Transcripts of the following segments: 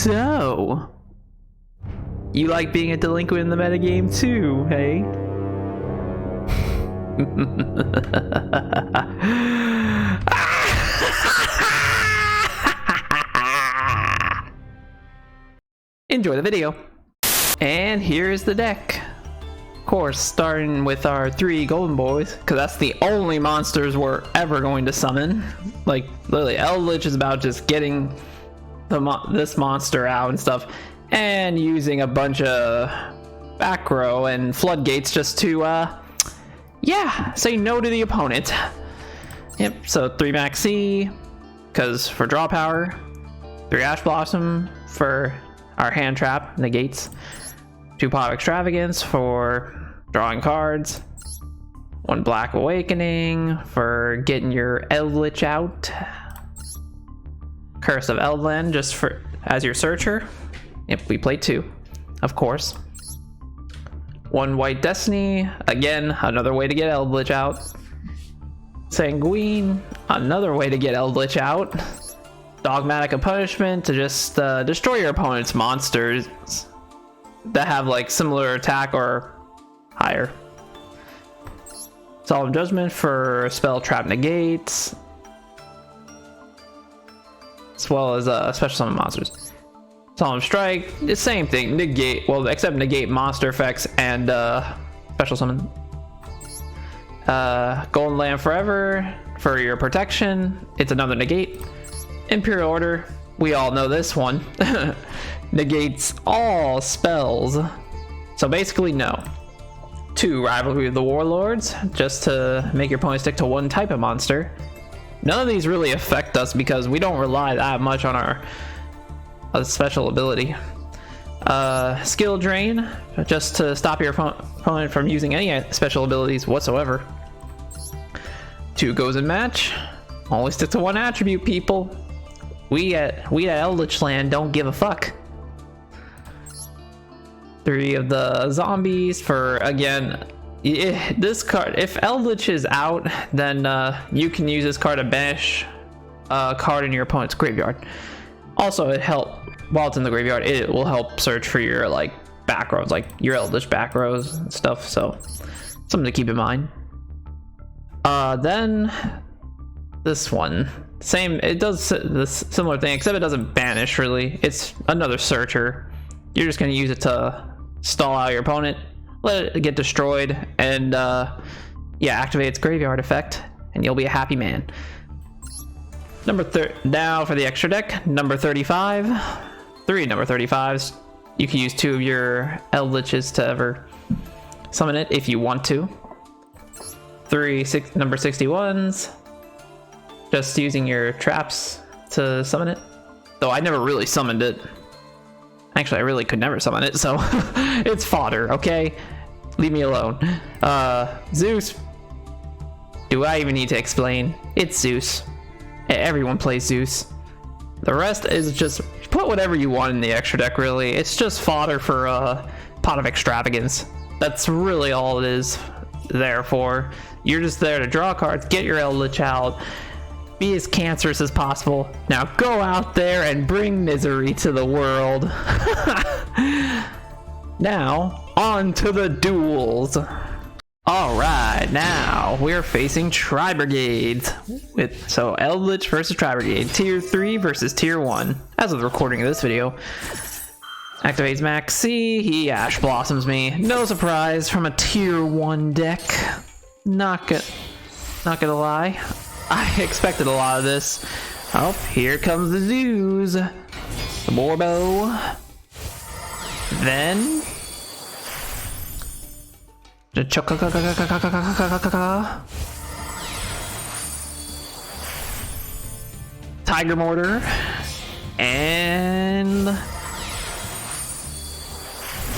So, you like being a delinquent in the metagame too, hey? Enjoy the video. And here's the deck. Of course, starting with our 3 golden boys, because that's the only monsters we're ever going to summon. Like, literally, Eldlich is about just getting this monster out and stuff, and using a bunch of back row and floodgates just to, yeah, say no to the opponent. Yep, so 3 Max C, because for draw power, 3 Ash Blossom for our hand trap negates, 2 Pot of Extravagance for drawing cards, 1 Black Awakening for getting your Eldlich out, Curse of Eldland just for as your searcher. Yep, we played 2, of course. 1 White Destiny, again, another way to get Eldlich out. Sanguine, another way to get Eldlich out. Dogmatic of Punishment to just destroy your opponent's monsters that have like similar attack or higher. Solemn Judgment for spell trap negates, as well as special summon monsters. Solemn Strike, the same thing, negate, well, except negate monster effects and special summon. Golden Land Forever for your protection, it's another negate. Imperial Order, we all know this one. Negates all spells. So basically, no. 2 Rivalry of the Warlords, just to make your opponent stick to 1 type of monster. None of these really affect us because we don't rely that much on our special ability. Skill Drain, just to stop your opponent from using any special abilities whatsoever. 2 Goes in Match, only stick to 1 attribute, people. We at Eldlich Land don't give a fuck. 3 of the Zombies for, again, this card, if Eldlich is out, then you can use this card to banish a card in your opponent's graveyard. Also, it helps, while it's in the graveyard, it will help search for your like back rows, like your Eldlich back rows and stuff, so something to keep in mind. Then this one, same, it does this similar thing, except it doesn't banish really. It's another searcher. You're just going to use it to stall out your opponent, let it get destroyed, and yeah, activate its graveyard effect, and you'll be a happy man. Now for the extra deck, number 35. 3 number 35s. You can use 2 of your Eldliches to ever summon it if you want to. 3 number 61s. Just using your traps to summon it. Though I never really summoned it. Actually, I really could never summon it, so it's fodder, okay? Leave me alone. Zeus. Do I even need to explain? It's Zeus. Everyone plays Zeus. The rest is just put whatever you want in the extra deck, really. It's just fodder for Pot of Extravagance. That's really all it is there for. You're just there to draw cards, get your Eldlich out, be as cancerous as possible. Now go out there and bring misery to the world. Now, on to the duels. Alright, now we're facing Tri Brigade. So Eldlich versus Tri Brigade. Tier 3 versus Tier 1. As of the recording of this video. Activates Max C, he Ash Blossoms me. No surprise from a Tier 1 deck. Not gonna lie. I expected a lot of this. Oh, here comes the Zeus. The Morbo. Then Tiger Mortar and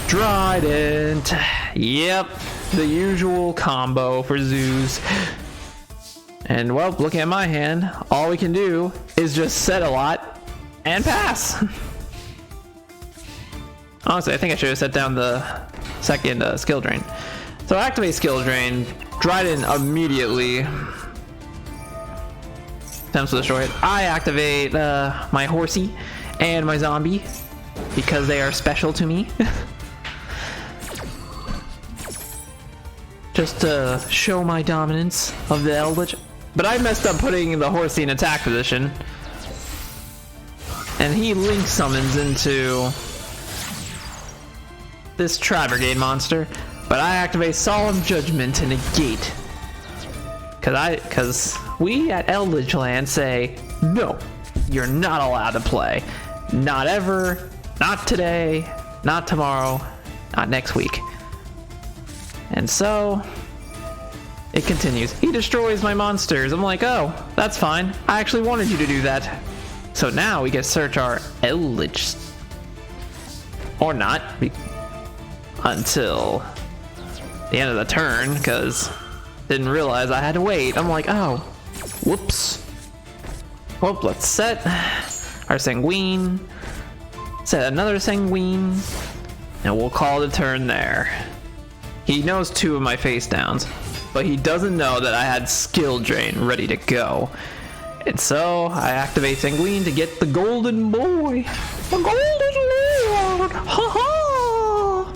Trident. Yep, the usual combo for Zeus. And well, looking at my hand, all we can do is just set a lot and pass. Honestly, I think I should have set down the second skill drain. So activate skill drain, Trident immediately attempts to destroy it. I activate my horsey and my zombie. because they are special to me. Just to show my dominance of the Eldlich. But I messed up putting the horsey in attack position. And he link summons into this Tri-Brigade monster. But I activate Solemn Judgment to negate. Cause we at Eldlich Land say, no, you're not allowed to play. Not ever, not today, not tomorrow, not next week. And so, it continues. He destroys my monsters. I'm like, oh, that's fine. I actually wanted you to do that. So now we can search our Eldlich. Or not. Until the end of the turn, because didn't realize I had to wait. I'm like, oh, whoops. Well, let's set our Sanguine. Set another Sanguine. And we'll call the turn there. He knows 2 of my face downs, but he doesn't know that I had Skill Drain ready to go. And so I activate Sanguine to get the golden boy. The golden lord! Ha ha!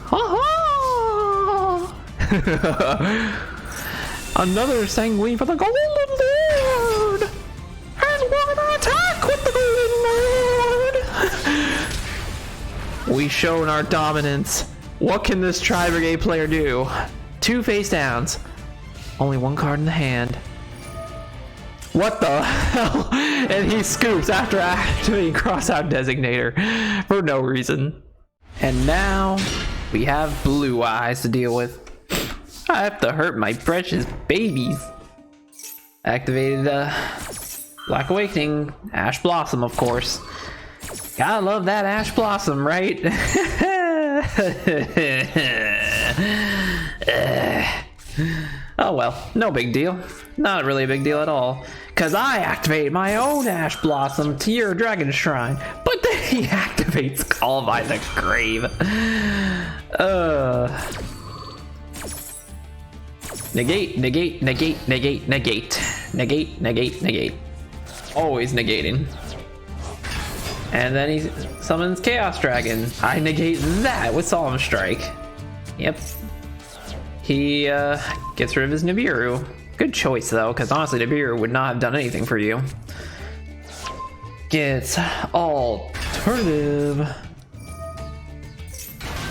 Ha ha! Another Sanguine for the golden lord! And we're gonna attack with the golden lord! We've shown our dominance. What can this Tri Brigade player do? 2 face downs. Only 1 card in the hand. What the hell? And he scoops after activating Crossout Designator for no reason. And now we have Blue Eyes to deal with. I have to hurt my precious babies. Activated Black Awakening, Ash Blossom, of course. Gotta love that Ash Blossom, right? Oh well, no big deal. Not really a big deal at all. Cause I activate my own Ash Blossom to your Dragon Shrine, but then he activates Call by the Grave. Negate, negate, negate, negate, negate. Negate, negate, negate. Always negating. And then he summons Chaos Dragon. I negate that with Solemn Strike. Yep. He gets rid of his Nibiru. Good choice though, because honestly Nibiru would not have done anything for you. Gets alternative.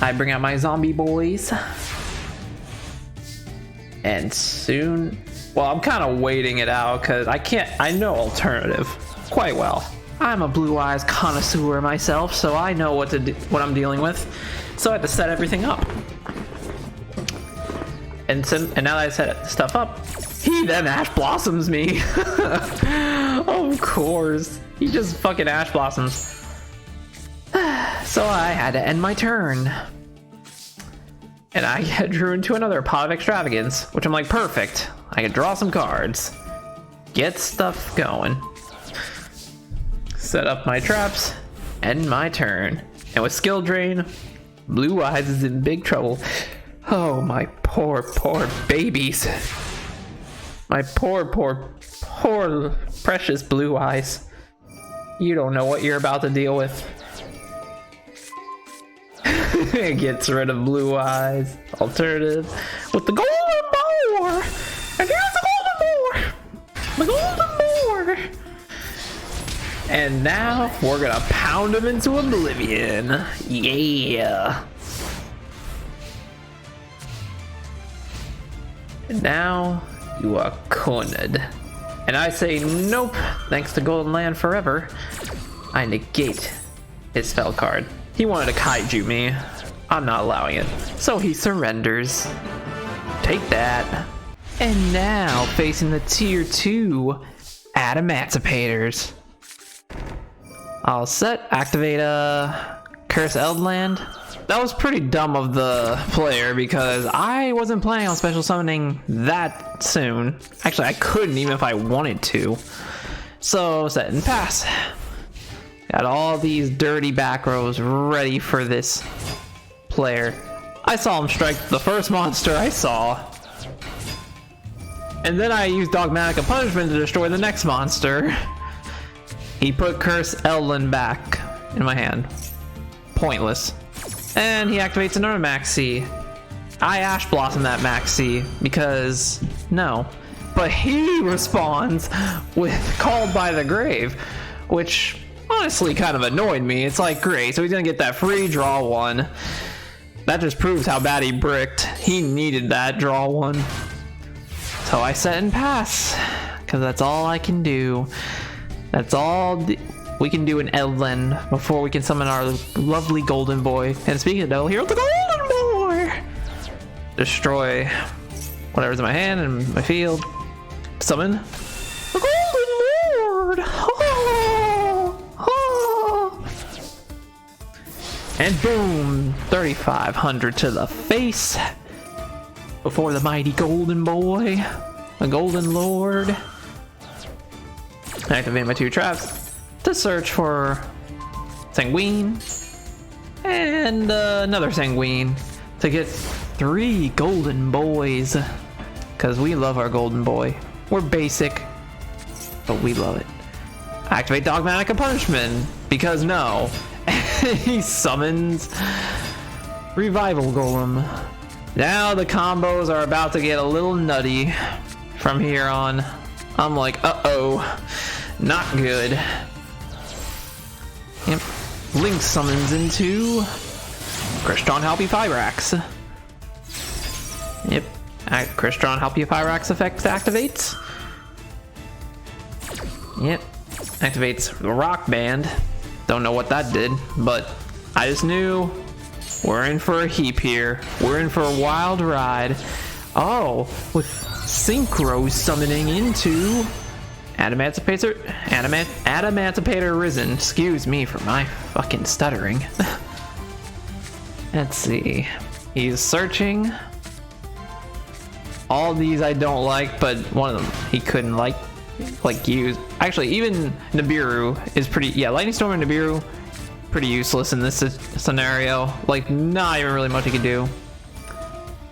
I bring out my zombie boys. And soon, well, I'm kind of waiting it out because I know alternative quite well. I'm a Blue Eyes connoisseur myself, so I know what I'm dealing with. So I have to set everything up. And now that I set stuff up, he then Ash Blossoms me. Of course. He just fucking Ash Blossoms. So I had to end my turn. And I drew into another Pot of Extravagance, which I'm like, perfect. I can draw some cards. Get stuff going. Set up my traps. End my turn. And with Skill Drain, Blue Eyes is in big trouble. Oh, my poor, poor babies. My poor, poor, poor, precious Blue Eyes. You don't know what you're about to deal with. It gets rid of Blue Eyes. Alternative. With the golden boar! And here's the golden boar! The golden boar! And now we're gonna pound him into oblivion. Yeah! And now you are cornered. And I say nope, thanks to Golden Land forever. I negate his spell card. He wanted to kaiju me. I'm not allowing it. So he surrenders. Take that. And now facing the tier 2 Adamancipators. I'll set, activate Curse Eldland. That was pretty dumb of the player because I wasn't planning on special summoning that soon. Actually, I couldn't even if I wanted to. So, set and pass. Got all these dirty back rows ready for this player. I saw him strike the first monster I saw. And then I used Dogmatic Punishment to destroy the next monster. He put Curse Eldland back in my hand. pointless. And he activates another Maxi. I Ash Blossom that Maxi because no. But he responds with Called by the Grave, which honestly kind of annoyed me. It's like, great, so he's gonna get that free draw one. That just proves how bad he bricked. He needed that draw one. So I set and pass, because that's all I can do. That's all we can do in Eldlich before we can summon our lovely golden boy. And speaking of Duel, here's the golden boy! Destroy whatever's in my hand and my field. Summon the golden lord! Oh, oh. And boom! 3,500 to the face. Before the mighty golden boy, the golden lord. Activate my 2 traps to search for Sanguine and another Sanguine to get 3 golden boys, because we love our golden boy. We're basic, but we love it. Activate Dogmatic Punishment, because no. He summons Revival Golem. Now the combos are about to get a little nutty from here on. I'm like, uh-oh, not good. Yep. Link summons into Crystron Help You Pyrax. Yep. Crystron Help You Pyrax effect activates. Yep. Activates the Rock Band. Don't know what that did, but I just knew we're in for a heap here. We're in for a wild ride. Oh, with Synchro summoning into Adamancipator Risen. Excuse me for my fucking stuttering. Let's see. He's searching. All these I don't like, but one of them he couldn't like use. Actually, even Nibiru is pretty. Yeah, Lightning Storm and Nibiru pretty useless in this scenario. Like, not even really much he can do.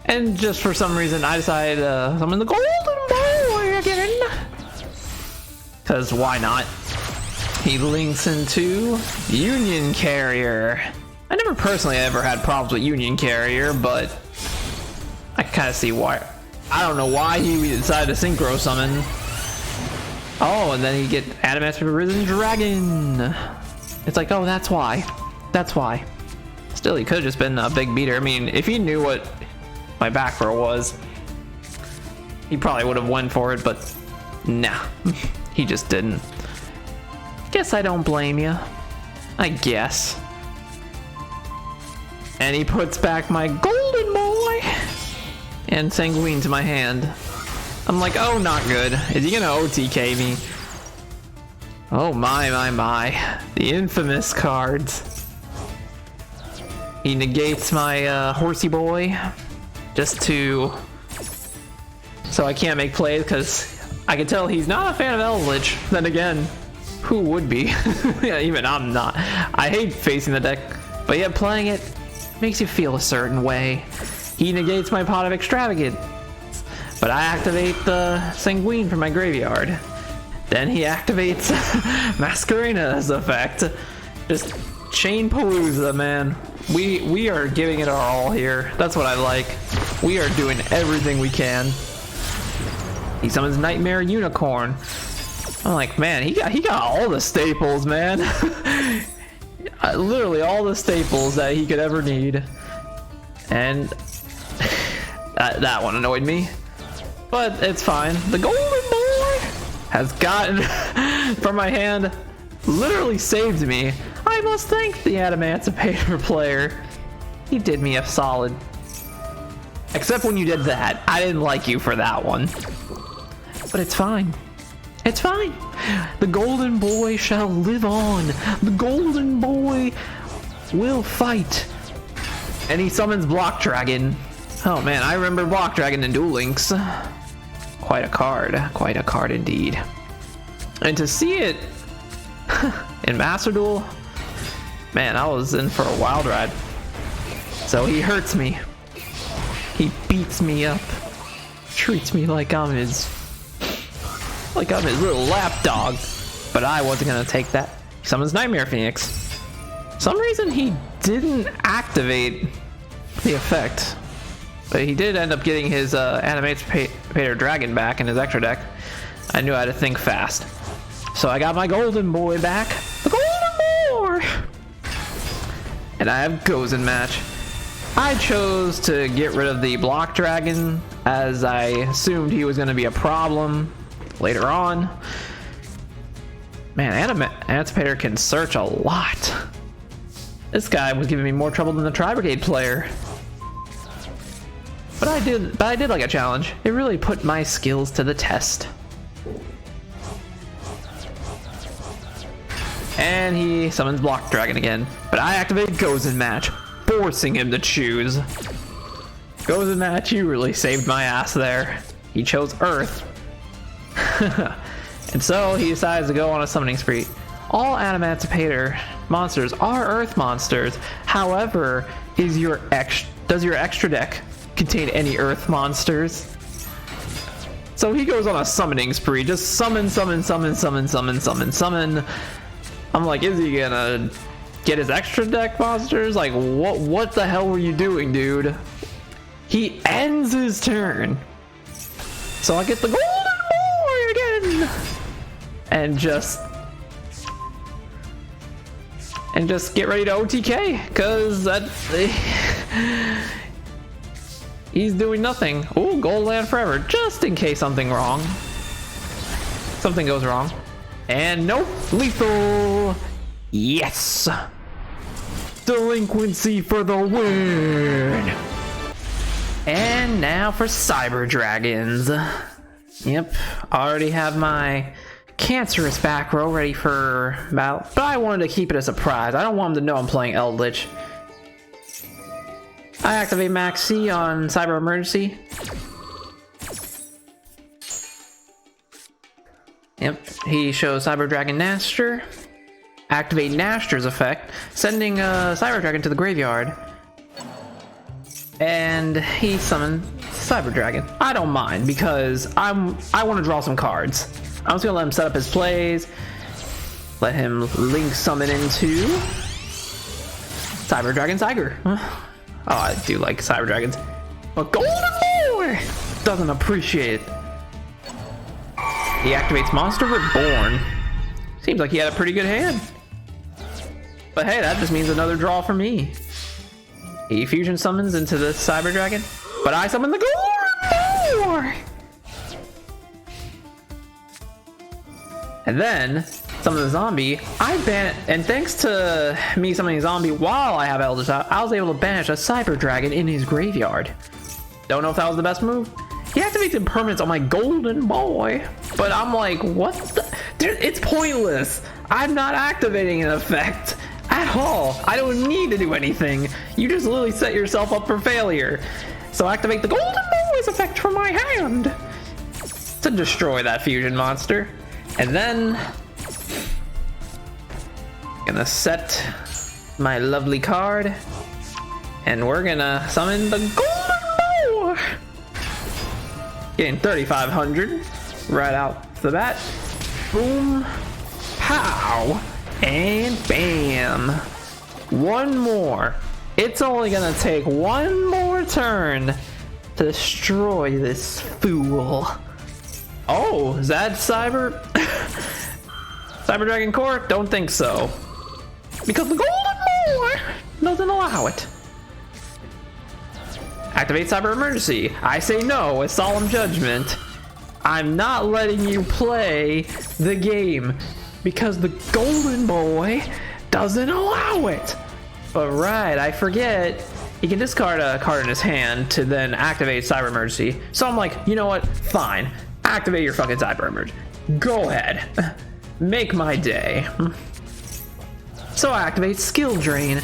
And just for some reason, I decided to summon the golden boy again. Because why not? He links into Union Carrier. I never personally ever had problems with Union Carrier, but I kind of see why. I don't know why he decided to Synchro summon. Oh, and then he get Adamancipator Risen Dragon. It's like, oh, that's why. That's why. Still, he could have just been a big beater. I mean, if he knew what my back row was, he probably would have went for it, but nah. He just didn't. Guess I don't blame you. I guess. And he puts back my golden boy and Sanguine to my hand. I'm like, oh, not good. Is he gonna OTK me? Oh my. The infamous cards. He negates my horsey boy just so I can't make plays, because I can tell he's not a fan of Eldlich. Then again, who would be? Yeah, even I'm not. I hate facing the deck, but yet playing it makes you feel a certain way. He negates my Pot of Extravagance, but I activate the Sanguine from my graveyard. Then he activates Masquerina's effect. Just chain palooza, man. We are giving it our all here. That's what I like. We are doing everything we can. He summons Nightmare Unicorn. I'm like, man, he got all the staples, man. Literally all the staples that he could ever need. And that one annoyed me, but it's fine. The golden boy has gotten from my hand, literally saved me. I must thank the Adamancipator player. He did me a solid. Except when you did that. I didn't like you for that one. But it's fine. It's fine. The golden boy shall live on. The golden boy will fight. And he summons Block Dragon. Oh man, I remember Block Dragon in Duel Links. Quite a card indeed. And to see it in Master Duel, man, I was in for a wild ride. So he hurts me. He beats me up. Treats me like I'm his little lapdog. But I wasn't gonna take that. He summons Nightmare Phoenix. For some reason he didn't activate the effect, but he did end up getting his Adamancipator dragon back in his extra deck. I knew I had to think fast. So I got my golden boy back. The golden boy! And I have Gozen match. I chose to get rid of the block dragon as I assumed he was going to be a problem later on. Man, Adamancipator can search a lot. This guy was giving me more trouble than the Tri Brigade player. But I did like a challenge. It really put my skills to the test. And he summons Block Dragon again. But I activate Gozen match, forcing him to choose. Gozen match, you really saved my ass there. He chose Earth. And so he decides to go on a summoning spree. All Adamancipator monsters are Earth monsters. However, does your extra deck contain any Earth monsters? So he goes on a summoning spree, just summon. I'm like, is he gonna get his extra deck monsters? Like, what the hell were you doing, dude? He ends his turn. So I get the golden boy again. And just get ready to OTK, cause he's doing nothing. Ooh, gold land forever, just in case something goes wrong. And nope, lethal. Yes, delinquency for the win. And now for Cyber Dragons. Yep, already have my cancerous back row ready for battle, but I wanted to keep it a surprise. I don't want him to know I'm playing Eldlich. I activate Max C on Cyber Emergency. Yep, he shows Cyber Dragon Naster. Activate Naster's effect, sending Cyber Dragon to the graveyard. And he summoned Cyber Dragon. I don't mind because I want to draw some cards. I'm just gonna let him set up his plays. Let him link summon into Cyber Dragon Tiger. Oh, I do like Cyber Dragons. But Golden Boy doesn't appreciate it. He activates Monster Reborn. Seems like he had a pretty good hand. But hey, that just means another draw for me. He fusion summons into the Cyber Dragon, but I summon the Golden Boy! And then summon the zombie. And thanks to me summoning zombie while I have Eldlich out, I was able to banish a Cyber Dragon in his graveyard. Don't know if that was the best move. He activates impermanence on my Golden Boy, but I'm like, what the? Dude, it's pointless. I'm not activating an effect at all. I don't need to do anything. You just literally set yourself up for failure. So activate the Golden Boy's effect from my hand to destroy that fusion monster. And then gonna set my lovely card, and we're gonna summon the Golden Boy. Getting 3,500 right out the bat. Boom, pow, and bam. One more. It's only gonna take one more turn to destroy this fool. Oh, is that Cyber Dragon Core? Don't think so. Because the Golden Boy doesn't allow it. Activate Cyber Emergency. I say no with solemn judgment. I'm not letting you play the game because the Golden Boy doesn't allow it. But right, I forget. He can discard a card in his hand to then activate Cyber Emergency. So I'm like, you know what? Fine. Activate your fucking Cyber Emergency. Go ahead. Make my day. So I activate Skill Drain.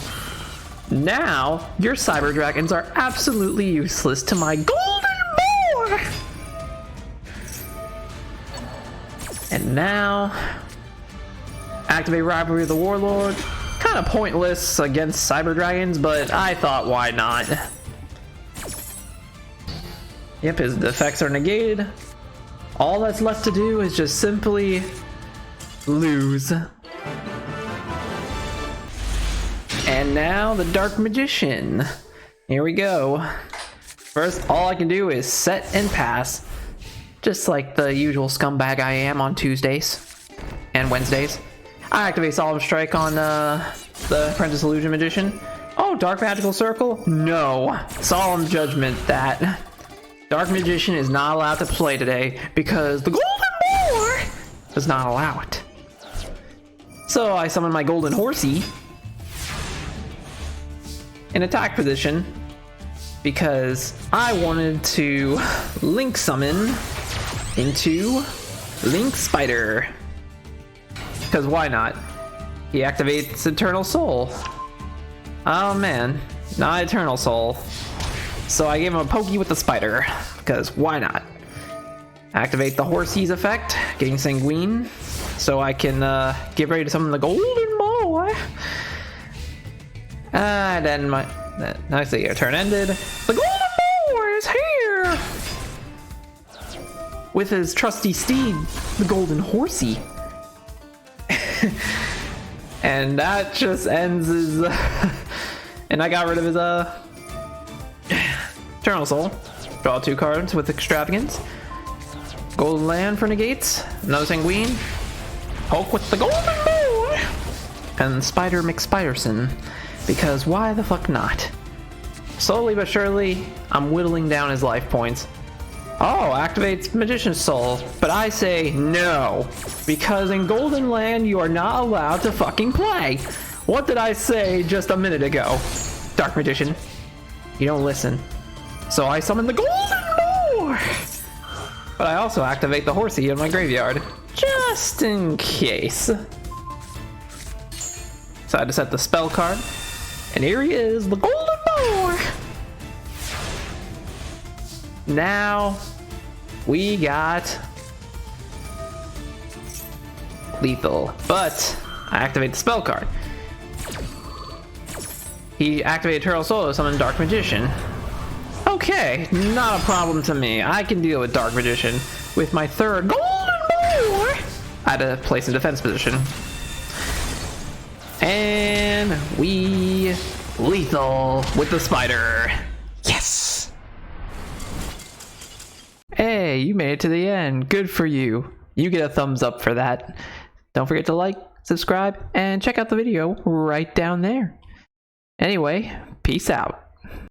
Now, your Cyber Dragons are absolutely useless to my Golden Boy! And now, activate Rivalry of the Warlord. Kind of pointless against Cyber Dragons, but I thought, why not? Yep, his effects are negated. All that's left to do is just simply lose. And And now the Dark Magician. Here we go. First, all I can do is set and pass. Just like the usual scumbag I am on Tuesdays and Wednesdays. I activate Solemn Strike on the Apprentice Illusion Magician. Oh, Dark Magical Circle? No. Solemn Judgment that. Dark Magician is not allowed to play today because the Golden Boar does not allow it. So I summon my Golden Horsey in attack position because I wanted to Link summon into Link Spider. Because why not? He activates Eternal Soul. Oh man, not Eternal Soul. So I gave him a pokey with the spider, because why not? Activate the Horsey's effect, getting Sanguine, so I can get ready to summon the Golden Boy. Then nicely, your turn ended. The Golden Boy is here! With his trusty steed, the Golden Horsey. And that just ends his... and I got rid of his Eternal Soul. Draw 2 cards with Extravagance. Golden Land for negates. Another Sanguine. Poke with the Golden Boy! And Spider McSpiderson. Because why the fuck not? Slowly but surely, I'm whittling down his life points. Oh, activates Magician's Soul. But I say no. Because in Golden Land, you are not allowed to fucking play. What did I say just a minute ago? Dark Magician. You don't listen. So I summon the Golden Boar! But I also activate the Horsey in my graveyard. Just in case. So I had to set the spell card. And here he is, the Golden Boar! Now, we got lethal. But I activate the spell card. He activated Eternal Soul to summon Dark Magician. Okay, not a problem to me. I can deal with Dark Magician with my third Golden Boar. I had to place in defense position. And we lethal with the spider. Yes! Hey, you made it to the end. Good for you. You get a thumbs up for that. Don't forget to like, subscribe, and check out the video right down there. Anyway, peace out.